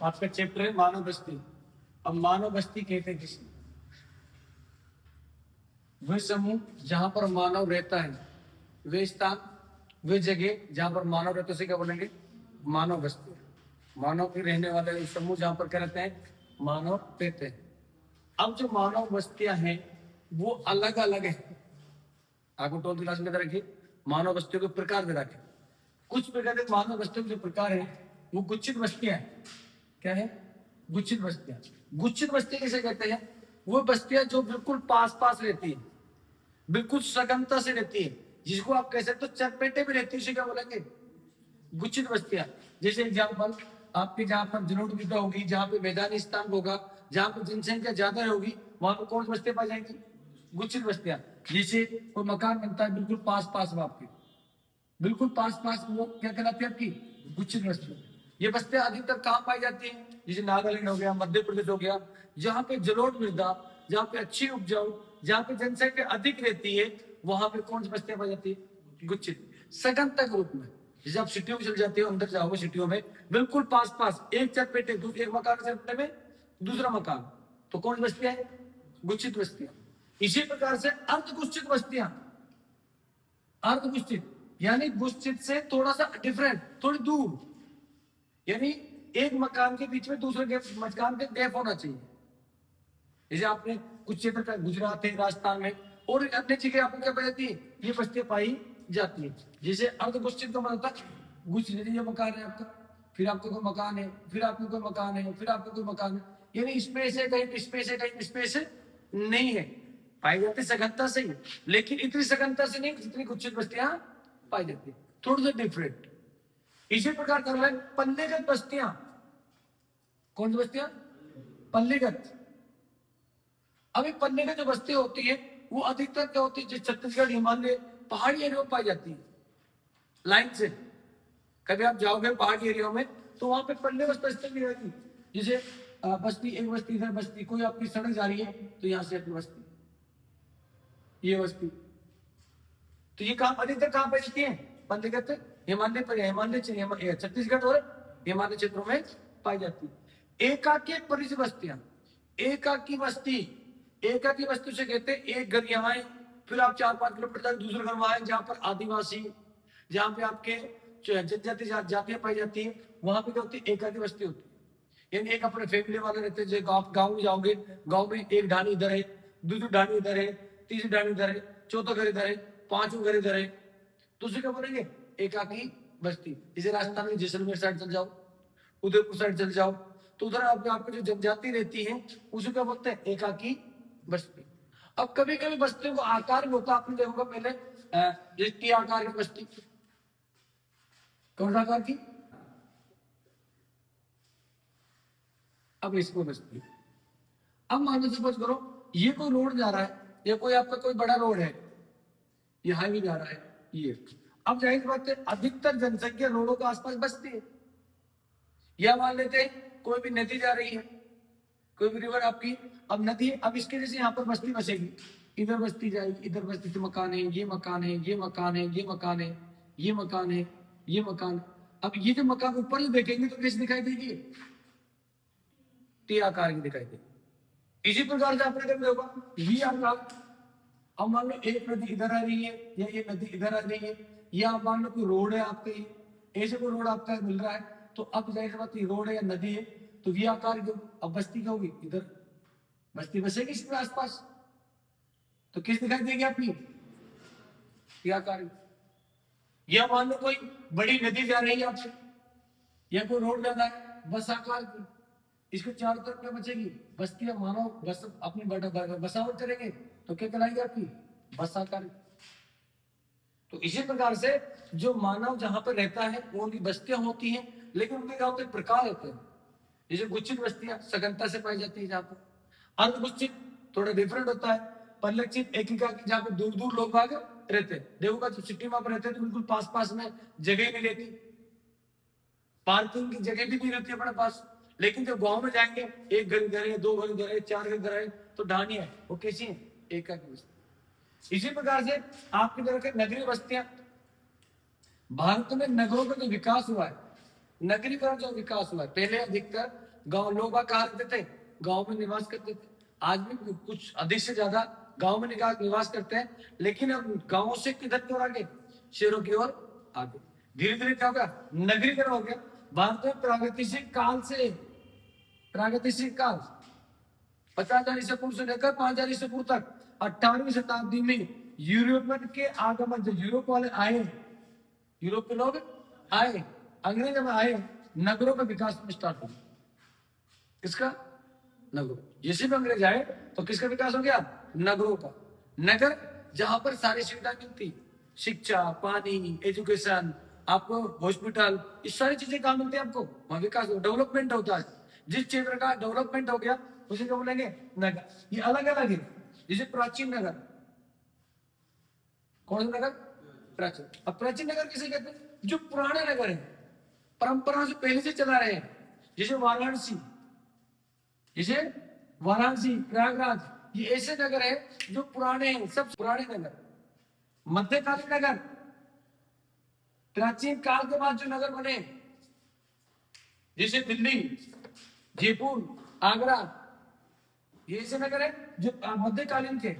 आपका चैप्टर है मानव बस्ती। अब मानव बस्ती कहते हैं किसी वह समूह जहां पर मानव रहता है, वे स्थान, वे जगह जहां पर मानव रहते उसे क्या बोलेंगे? मानव बस्ती। मानव के रहने वाले समूह जहां पर क्या रहते हैं? मानव रहते हैं। अब जो मानव बस्तियां हैं वो अलग अलग है। आपको 12वीं क्लास में रखिए मानव बस्तियों के प्रकार दे रखे। कुछ प्रकार के मानव बस्तियों के जो प्रकार है वो गुच्छित बस्तियां हैं। क्या है? गुच्छित बस्तियां। गुच्छित बस्ती किसे कहते हैं? वो बस्तियां जो बिल्कुल पास पास रहती है, बिल्कुल सघनता से रहती है, जिसको आप कह सकते हो चरपेटे में रहती है, उसे क्या बोलेंगे? गुच्छित बस्तियां। जैसे एग्जाम्पल, आपके जहां पर जनोटविता होगी, जहां पे मैदानी स्थान होगा, जहां पर जनसंख्या ज्यादा होगी, वहां पर कौन सी बस्तियां पाई जाएंगी? गुच्छित बस्तियां। जैसे कोई मकान बनता है बिल्कुल पास पास में आपके, बिल्कुल पास पास, वो क्या कहलाती है? आपकी गुच्छित बस्तियां। ये बस्तियां अधिकतर कहाँ पाई जाती हैं? जैसे नागालैंड हो गया, मध्य प्रदेश हो गया, जहां पे जलोढ़ मृदा, जहां पे अच्छी उपजाऊ, जहां पे जनसंख्या अधिक रहती है, वहां पे कौन सी बस्तियां पाई जाती है? गुच्छित, सघनता के रूप में। जैसे आप सिटियों में चल जाते हो, अंदर जाओगे सिटियों में, बिल्कुल पास पास एक चरपेटे, एक मकान चरपेटे में दूसरा मकान, तो कौन सी बस्तियां है? गुच्छित बस्तियां। इसी प्रकार से अर्धगुच्छित बस्तियां। अर्धगुच्छित यानी गुच्छित से थोड़ा सा डिफरेंट, थोड़ी दूर, यानी एक मकान के बीच में दूसरे मकान के गैप होना चाहिए। जैसे आपने कुछ क्षेत्र का गुजरात है, राजस्थान में, और अन्य जगह आपको क्या पाई जाती है? ये बस्तियां पाई जाती है। जैसे अर्धगुच्छित का मतलब गुच्छित, ये मकान है आपका, फिर आपका कोई मकान है, फिर आपका कोई मकान है, फिर आपका कोई मकान है, यानी इसमें से कहीं, इसमें से कहीं, इसमें से नहीं है, पाई जाती सघनता से ही, लेकिन इतनी सघनता से नहीं जितनी गुच्छित बस्तियां पाई जाती है, थोड़ी सी डिफरेंट। इसी प्रकार कर रहे पल्लेगत बस्तियां। कौन सी बस्तियां? पल्लेगत। अभी पल्लेगत जो बस्तियां होती है वो अधिकतर क्या होती है? जैसे छत्तीसगढ़, हिमालय, पहाड़ी एरिया में पाई जाती है लाइन से। कभी आप जाओगे पहाड़ी एरिया में तो वहां पे पल्लेगत बस्ती भी रहेगी। जैसे बस्ती, एक बस्ती इधर, बस्ती कोई आपकी सड़क जा रही है तो यहाँ से अपनी बस्ती, ये बस्ती, तो ये कहां अधिकतर कहां पाई जाती है? पल्लेगत हिमालय पर, हिमालय छत्तीसगढ़ और हिमालय क्षेत्रों में पाई जाती है। एकाकी परिज बस्तियां। एकाकी बस्ती, एकाकी बस्ती से कहते हैं एक घर यहाँ है, फिर आप 4-5 किलोमीटर तक दूसरे घर वहां है, जहां पर आदिवासी, जहां पे आपके जनजाति जातियां पाई जाती है, वहां पे क्या होती है? एकाकी बस्ती होती है। यानी एक अपने फैमिली वाले रहते हैं। जो गाँव में जाओगे, गाँव में एक ढाणी इधर है, दूसरी ढाणी इधर है, तीसरी ढाणी इधर है, चौथा घर इधर है, पांचों घर इधर है, तो उसे क्या बोलेंगे? एकाकी बस्ती। जैसे राजस्थान में जैसलमेर साइड चल जाओ, उदयपुर साइड चल जाओ, तो उधर आपको जो जनजाति रहती है उसे क्या बोलते हैं? एकाकी बस्ती। अब कभी कभी बस्तियों को आकार में होता, आपने देखोगा पहले जैसे टी आकार की बस्ती, कौन सा आकार की? अब इसको बस्ती। अब मान लो सपोज करो ये कोई रोड जा रहा है, या कोई आपका कोई बड़ा रोड है, ये हाईवे जा रहा है, ये, अब जाहिर बात है अधिकतर जनसंख्या रोडों के आसपास बसती है। या मान लेते हैं कोई भी नदी जा रही है, कोई भी रिवर आपकी, अब नदी, अब इसके जैसे यहाँ पर बस्ती बसेगी, इधर बस्ती जाएगी, इधर बस्ती से मकान है, ये मकान है, ये मकान है, ये मकान है, ये मकान है, ये मकान। अब ये जो मकान ऊपर से देखेंगे तो कैसे दिखाई देगी? टी आकार की दिखाई देगी। इसी प्रकार से आपने कभी देखा वी आकार। अब मान लो एक नदी इधर आ रही है, या ये नदी इधर आ रही है, या मान लो कोई रोड है आपके, ऐसे कोई रोड आपका मिल रहा है, तो अब जाहिर बात रोड है या नदी है तो वी आकार की। अब बस्ती क्या होगी? इधर बस्ती बसेगी इसके आसपास, तो किस दिखाई देगी आपकी? वी आकार की। या मान लो कोई बड़ी नदी जा रही है आपसे, या कोई रोड जा रहा है बस आकार की, इसके चारों तरफ क्या बचेगी? बस्तियां। मानो बस अपनी बसावट करेंगे तो क्या कहलाएगी? आपकी बस आकार। तो इसी प्रकार से जो मानव जहां पर रहता है वो उनकी बस्तियां होती हैं, लेकिन उनके गांव के प्रकार होते हैं। जैसे गुच्छित बस्तियां सघनता से पाई जाती है जहां पर, अर्धगुच्छित थोड़ा डिफरेंट होता है, परिलक्षित एकिका की जहां पे दूर दूर लोग भाग रहते हैं। देखोगा जो सिटी में रहते हैं तो बिल्कुल पास पास में जगह नहीं रहती, पार्किंग की जगह भी नहीं रहती अपने पास, लेकिन जब गांव में जाएंगे एक घर इधर है, दो घर इधर है, चार घर इधर है, तो ढाणी है, वो कैसी है? एकाकी बस्ती। इसी प्रकार से आपकी तरह के नगरीय बस्तियां। भारत में नगरों का जो विकास हुआ है, नगरीकरण जो विकास हुआ है, पहले अधिकतर गांव लोग बाग कहाँ रहते थे? गांव में निवास करते थे। आज भी कुछ अधिक से ज्यादा गांव में निवास करते हैं, लेकिन अब गांवों से किधर की ओर आगे? शहरों की ओर आगे। धीरे धीरे क्या होगा? नगरीकरण हो गया। भारत में प्रागैतिहासिक काल से, प्रागैतिहासिक काल 50,000 ईसा पूर्व से लेकर 5,000 ईसा पूर्व तक 18वीं शताब्दी में यूरोपियन के आगमन, जो यूरोप वाले आए, यूरोप के लोग आए, अंग्रेज जब आए, नगरों का विकास स्टार्ट हो गया। किसका? नगरों। जैसे भी अंग्रेज आए तो किसका विकास हो गया? नगरों का। नगर जहां पर सारी सुविधाएं मिलती, शिक्षा, पानी, एजुकेशन, आपको हॉस्पिटल, ये सारी चीजें कहां मिलती है? आपको वहां विकास, डेवलपमेंट होता है। जिस क्षेत्र का डेवलपमेंट हो गया उसे क्या बोलेंगे? नगर। ये अलग अलग है। जैसे प्राचीन नगर, कौन सा नगर? प्राचीन। अब प्राचीन नगर किसे कहते हैं? जो पुराने नगर है, परंपरा से पहले से चला रहे हैं। जैसे वाराणसी, जैसे वाराणसी, प्रयागराज, ये ऐसे नगर है जो पुराने हैं, सब पुराने नगर। मध्यकालीन नगर, प्राचीन काल के बाद जो नगर बने, जैसे दिल्ली, जयपुर, आगरा, ये ऐसे नगर है जो मध्यकालीन के।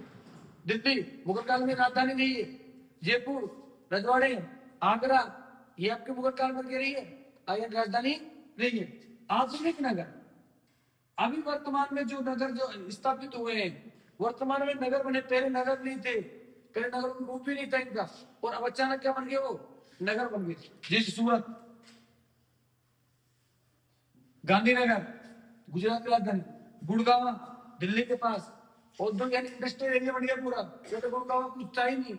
दिल्ली मुगल काल में राजधानी नहीं है, जयपुर, रजवाड़े, आगरा, ये आपके मुगल काल में रही है, राजधानी नहीं है। आधुनिक नगर, अभी वर्तमान में जो नगर जो स्थापित हुए हैं, वर्तमान में नगर बने, पहले नगर नहीं थे, पहले नगर का रूप ही नहीं था इनका, और अब अचानक क्या बन गए? वो नगर बन गए। जैसे सूरत, गांधीनगर गुजरात की राजधानी, गुड़गांव दिल्ली के पास, औद्योगिक यानी इंडस्ट्रियल एरिया बन गया पूरा। छोटे गुड़गांव कुछ था ही नहीं,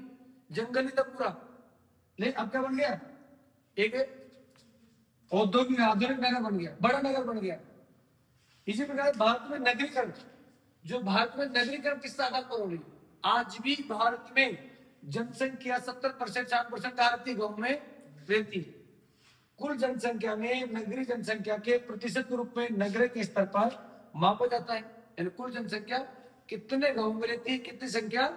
जंगल ही था पूरा, लेकिन अब क्या बन गया? एक औद्योगिक आधुनिक नगर बन गया, बड़ा नगर बन गया। इसी प्रकार भारत में नगरीकरण, जो भारत में नगरीकरण किस आधार पर हो रही है? आज भी भारत में जनसंख्या 70%, 60% भारतीय गांव में रहती है। कुल जनसंख्या में नगरीय जनसंख्या के प्रतिशत के रूप में नगरीय के स्तर पर मापा जाता है। यानी कुल जनसंख्या कितने गांव में रहती है, कितनी संख्या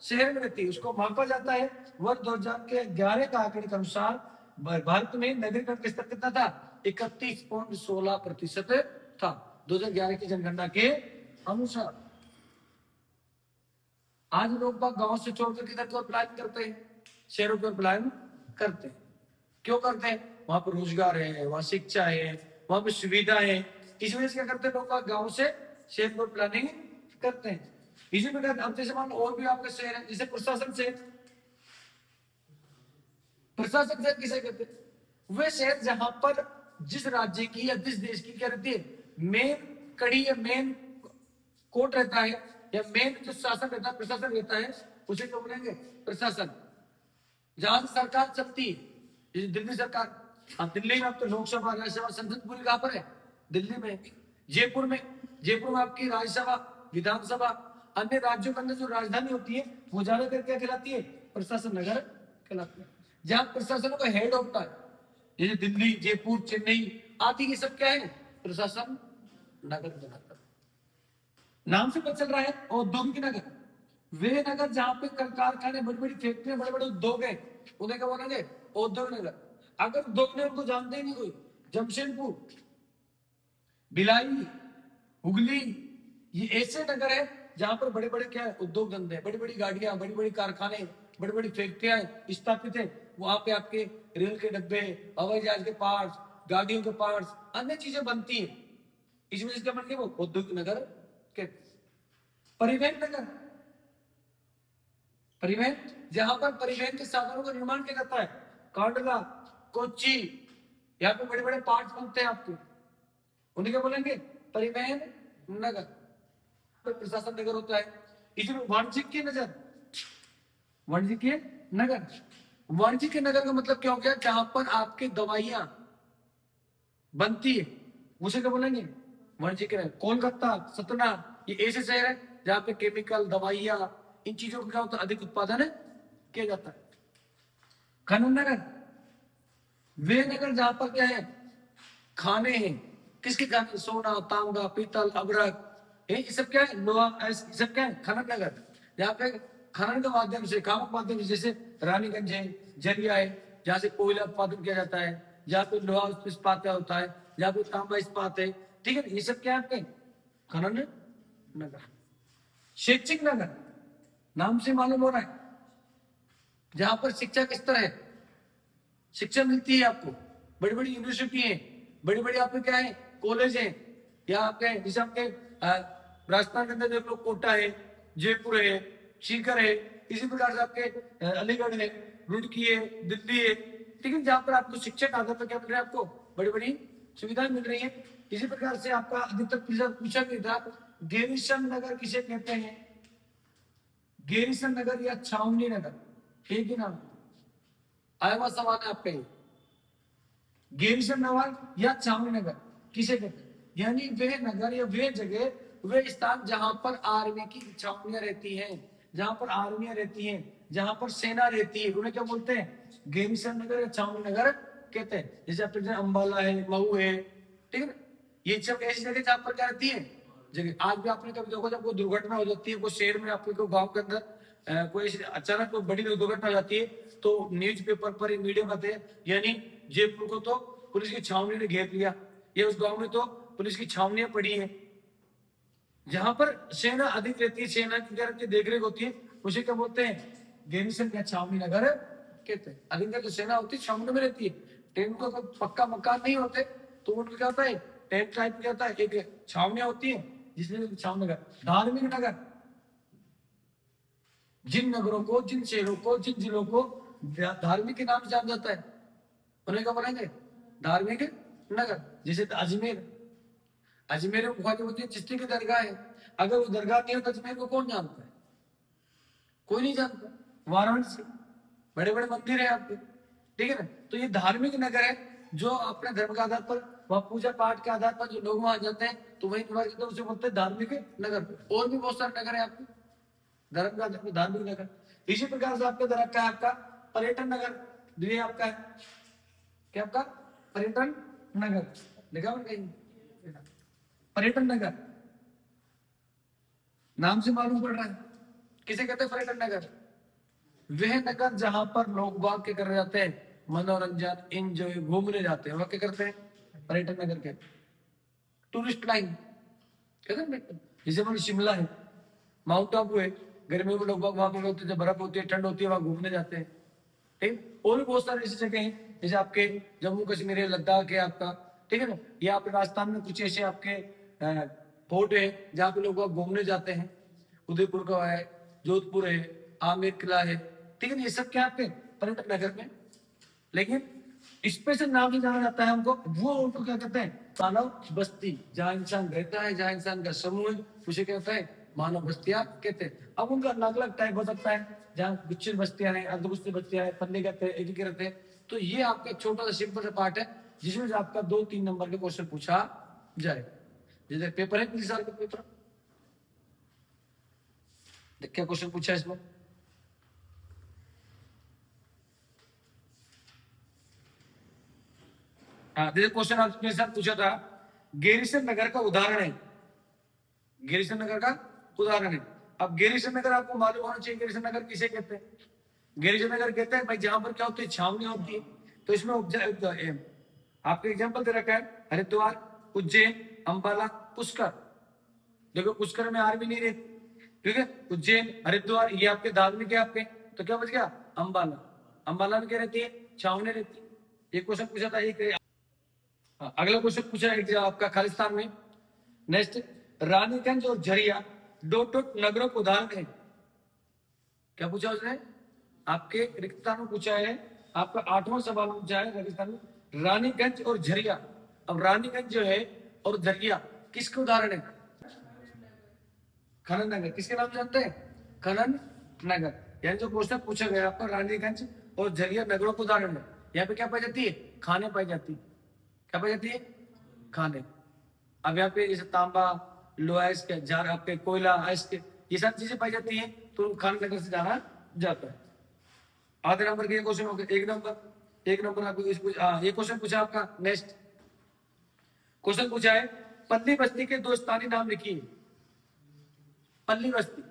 शहर में रहती है, उसको मापा जाता है। वर्ष 2011 का आंकड़े के अनुसार भारत में नगरीकरण का स्तर कितना था? 31.16% था 2011 की जनगणना के अनुसार। आज लोग बाग गांव से छोड़कर किधर की ओर पलायन करते हैं? शहरों की ओर पलायन करते हैं। क्यों करते हैं? वहां पर रोजगार है, वहां शिक्षा है, वहां पर सुविधा है। इस वजह से क्या करते हैं लोग? गांव से शहर की ओर प्लानिंग करते हैं। इसी प्रकार अब जैसे मान और भी आपके शहर है, जैसे प्रशासन शहर। प्रशासन शहर किसे कहते हैं? वे शहर जहां पर जिस राज्य की या जिस देश की क्या रहती है? मेन कड़ी या मेन कोर्ट रहता है, या मेन जो शासन रहता है, प्रशासन रहता है, उसे क्या बोलेंगे? प्रशासन। जहां से सरकार चलती है, जैसे दिल्ली सरकार, अब दिल्ली में अब तो लोकसभा, राज्यसभा, संसद पूरी कहां पर है? दिल्ली में। जयपुर में, जयपुर में आपकी राज्यसभा, विधानसभा, अन्य राज्यों के अंदर जो राजधानी होती है वो ज्यादातर क्या कहलाती है? प्रशासन नगर कहलाती है। जहां प्रशासन का हेड होता है, जैसे दिल्ली, जयपुर, चेन्नई आदि, ये सब क्या है? प्रशासन नगर कहलाता है। नाम से पता चल रहा है औद्योगिक नगर, वे नगर जहां पे कारखाने, बड़ी बड़ी फैक्ट्रियां, बड़े बड़े उद्योग है, उन्हें क्या बोलेंगे? औद्योगिक नगर। अगर उद्योग ने उनको जानते ही नहीं कोई, जमशेदपुर, भिलाई, हुगली, ये ऐसे नगर है जहां पर बड़े बड़े क्या उद्योग धंधे, बड़ी बड़ी गाड़ियां, बड़ी बड़ी कारखाने, बड़ी बड़ी फैक्ट्रियां स्थापित है। वहां पे आपके रेल के डब्बे, हवाई जहाज के पार्ट्स, गाड़ियों के पार्ट्स, अन्य चीजें बनती है। इस वजह से क्या बन गए? वो औद्योगिक नगर के। परिवहन नगर, परिवहन जहां पर परिवहन के साधनों का निर्माण किया जाता है, कांडला, कोच्चि, यहाँ पे बड़े बड़े पार्ट्स बनते हैं आपके, उन्हें क्या बोलेंगे? परिवहन नगर। प्रशासन नगर होता है। इसमें वाणिज्यिक नगर, वाणिज्यिक नगर, वाणिज्यिक नगर का मतलब क्या हो गया? जहां पर आपके दवाइयां बनती है, उसे क्या बोलेंगे? वाणिज्यिक नगर। कोलकाता, सतना, ये ऐसे शहर है जहां पे केमिकल, दवाइयां, इन चीजों का क्या होता है? अधिक उत्पादन किया जाता है। खनन नगर, वे नगर जहां पर क्या है? खाने हैं। किसके खाने? सोना, तांबा, पीतल, अभ्रक, ये सब क्या है? लोहा, सब क्या है? खनन नगर। जहाँ पे खनन के माध्यम से, कामों के माध्यम से, जैसे रानीगंज है, झरिया है, जहाँ से कोयला उत्पादन किया जाता है, जहाँ पे लोहा इस्पात होता है, जहाँ पे तांबा इस्पात है, ठीक है, ये सब क्या है आपके खनन नगर। शैक्षिक नगर नाम से मालूम हो रहा है जहां पर शिक्षा का स्तर है, शिक्षा मिलती है आपको, बड़ी बड़ी यूनिवर्सिटी है, बड़ी बड़ी आपके क्या है कॉलेज है, या आपके जैसे आपके राजस्थान के अंदर देख लो कोटा है, जयपुर है, सीकर है, इसी प्रकार से आपके अलीगढ़ है, रुड़की है, दिल्ली है, ठीक है, जहां पर आपको शिक्षा के आधार पर क्या मिल रहा है, आपको बड़ी बड़ी सुविधाएं मिल रही है। इसी प्रकार से आपका अधिकतर पूछा भी था गैरीसन नगर किसे कहते हैं, गैरीसन नगर या छावनी नगर, एक ही नाम आया हुआ सवाल है आपका ये। गैरीसन नगर या छावनी नगर किसे कहते हैं, यानी वे नगर या वे जगह, वे स्थान जहां पर आर्मी की छावनियां रहती हैं, जहां पर आर्मियां रहती हैं, जहां पर सेना रहती है, उन्हें क्या बोलते हैं, गैरीसन नगर या छावनी नगर कहते हैं। जैसे आपके अंबाला है, मऊ है, ठीक है ना, ये सब ऐसी जगह जहां पर क्या रहती है जगह। आज भी आपने कभी देखो जब कोई दुर्घटना हो जाती है, कोई शहर में आपके को गांव के अंदर कोई अचानक कोई बड़ी दुर्घटना हो जाती है, तो न्यूज़पेपर पर मीडिया में आते हैं, यानी जयपुर को तो पुलिस की छावनी ने घेर लिया, या उस गांव में तो पुलिस की छावनियां पड़ी हैं, जहां पर सेना अधिक रहती है, सेना की क्या रहती है, देखरेख होती है, उसे क्या बोलते हैं, गैरीसन या छावनी नगर कहते हैं। अधिकतर जो सेना होती है छावनी में रहती है, टेंट को पक्का मकान नहीं होते, तो उनका क्या होता है, टेंट टाइप क्या होता है, एक छावनियां होती है जिसमें छावनी नगर। धार्मिक नगर, जिन नगरों को, जिन शहरों को, जिन जिलों को धार्मिक के नाम से जाना जाता है, उन्हें क्या बोलेंगे, धार्मिक नगर। जैसे अजमेर, अजमेर में ख्वाजा मोहम्मद चिश्ती की दरगाह है, अगर वो दरगाह नहीं होता अजमेर को कौन जानता है, कोई नहीं जानता। वाराणसी, बड़े बड़े मंदिर है आपके, ठीक है ना, तो ये धार्मिक नगर है, जो अपने धर्म के आधार पर वहाँ पूजा पाठ के आधार पर जो लोग वहां जाते हैं, तो वही निवास करते हैं, उसे बोलते हैं धार्मिक नगर। और भी बहुत सारे नगर है आपके धर्म का आधार पर धार्मिक नगर। इसी प्रकार से आपका इधर का है आपका पर्यटन नगर, ये आपका है क्या, आपका पर्यटन नगर देखा कहीं, पर्यटन नगर नाम से मालूम पड़ रहा है किसे कहते हैं पर्यटन नगर, वह नगर जहां पर लोग बाग के कर जाते हैं, मनोरंजन, एंजॉय, घूमने जाते हैं, वह क्या करते हैं, पर्यटन नगर के। टूरिस्ट लाइन कहते हैं, जैसे मान शिमला है, माउंट आबू है, गर्मियों में लोग वहां पर होते हैं, जब बर्फ होती है, ठंड होती है, वहां घूमने जाते हैं, ठीक। और भी बहुत सारे ऐसी जगह हैं, जैसे आपके जम्मू कश्मीर है, लद्दाख है आपका, ठीक है ना, या आपके राजस्थान में कुछ ऐसे आपके फोर्ट है जहाँ पे लोग घूमने जाते हैं, उदयपुर का है, जोधपुर है, आमेर किला है, ठीक है ना, ये सब क्या आपके पर्यटन नगर में। लेकिन स्पेशल नाम से जाना जाता है हमको, वो उनको क्या कहते हैं, मानव बस्ती, जहाँ इंसान रहता है, जहाँ इंसान का समूह है, उसे कहता है मानव बस्तियां कहते हैं। अब उनका अलग अलग टाइप हो सकता है, जहाँ गुच्छित बस्तियां हैं, अर्धगुच्छित बस्तियां हैं, पल्ले कहते हैं, एक रहते हैं। तो ये आपका एक छोटा सा सिंपल सा पार्ट है, जिसमें से आपका 2-3 नंबर के क्वेश्चन पूछा जाए। जैसे पेपर है पिछले साल का पेपर, देख क्या क्वेश्चन पूछा है इसमें, हाँ देखिए क्वेश्चन आपके साथ पूछा था, गैरीसन नगर का उदाहरण है, गैरीसन नगर का उदाहरण है। अब गैरीसन नगर आपको मालूम होना चाहिए, गैरीसन नगर किसे कहते हैं, गैरीसन नगर कहते हैं भाई जहां पर क्या होती है, छावनी होती है। तो इसमें आपके एग्जांपल दे रखा है, हरिद्वार, उज्जैन, अंबाला, पुष्कर। देखो पुष्कर में आर्मी नहीं रहती, ठीक है, उज्जैन, हरिद्वार ये आपके धार्मिक है आपके, तो क्या बच गया, अंबाला। अंबाला में क्या रहती है, छावनी रहती है। ये क्वेश्चन पूछा था एक। अगला क्वेश्चन पूछा है आपका खालिस्तान में, नेक्स्ट, रानीगंज और झरिया दो नगरों को उदाहरण है। क्या पूछा उसने, आपके रिक्तान में पूछा है, आपका 8वां सवाल पूछा है रेगिस्तान में, रानीगंज और झरिया। अब रानीगंज जो है और झरिया किसके उदाहरण है, खनन नगर, किसके नाम जानते हैं, खनन नगर। यानी जो क्वेश्चन पूछा गया आपका रानीगंज और झरिया नगरों को उदाहरण है, यहाँ पे क्या पाई जाती है, खाने पाई जाती है, क्या पाई जाती है, खाने। अब यहाँ पे जैसे तांबा, लोहा, इसके जार, आपके कोयला, इसके ये सब चीजें पाई जाती हैं, तो खान नगर से जाना जाता है। आधे नंबर के क्वेश्चन हो गए, एक नंबर आपको ये क्वेश्चन पूछा आपका। नेक्स्ट क्वेश्चन पूछा है, पल्ली बस्ती के 2 स्थानीय नाम लिखिए। पल्ली बस्ती,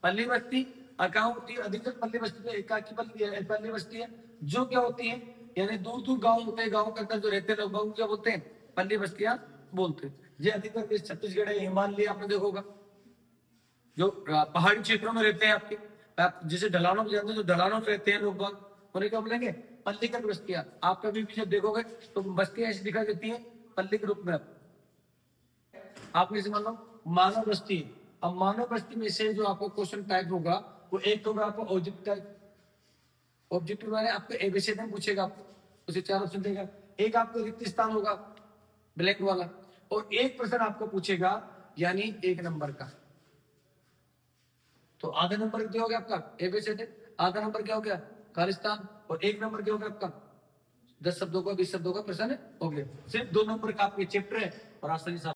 पल्ली बस्ती कहाँ होती है, अधिकतर पल्ली बस्ती में एकाकी पल्ली बस्ती है, जो क्या होती है, यानी दूर दूर गाँव होते हैं, गाँव के अंदर जो रहते हैं लोग क्या बोलते हैं, पल्ली बस्तियां बोलते हैं। ये अधिकतर देश छत्तीसगढ़ है, हिमालय आपने देखा होगा, जो पहाड़ी क्षेत्रों में रहते हैं आपके, आप जैसे ढलानों में जानते हैं, जो ढलानों में रहते हैं लोग बाग, उन्हें क्या बोलेंगे? पल्लिकन बस्तियां। आप कभी भी जब देखोगे तो बस्तियां ऐसी दिखाई देती हैं पल्ली के रूप में। आप जैसे मान लो मानव बस्ती, अब मानव बस्ती में से जो आपको क्वेश्चन टाइप होगा वो एक होगा आपको ऑब्जेक्ट टाइप, ऑब्जेक्टिव माने आपको एबीसी में पूछेगा, आपको उसे 4 ऑप्शन देगा। एक आपको रिक्त स्थान होगा ब्लैक वाला, और एक प्रश्न आपको पूछेगा यानी 1 नंबर का। तो आधा नंबर क्या हो गया आपका एबीसी, आधा नंबर क्या हो गया खालिस्तान, और 1 नंबर क्या हो गया आपका 10 शब्दों का 20 शब्दों का प्रश्न हो गया। सिर्फ 2 नंबर का आपके चैप्टर है और आसानी से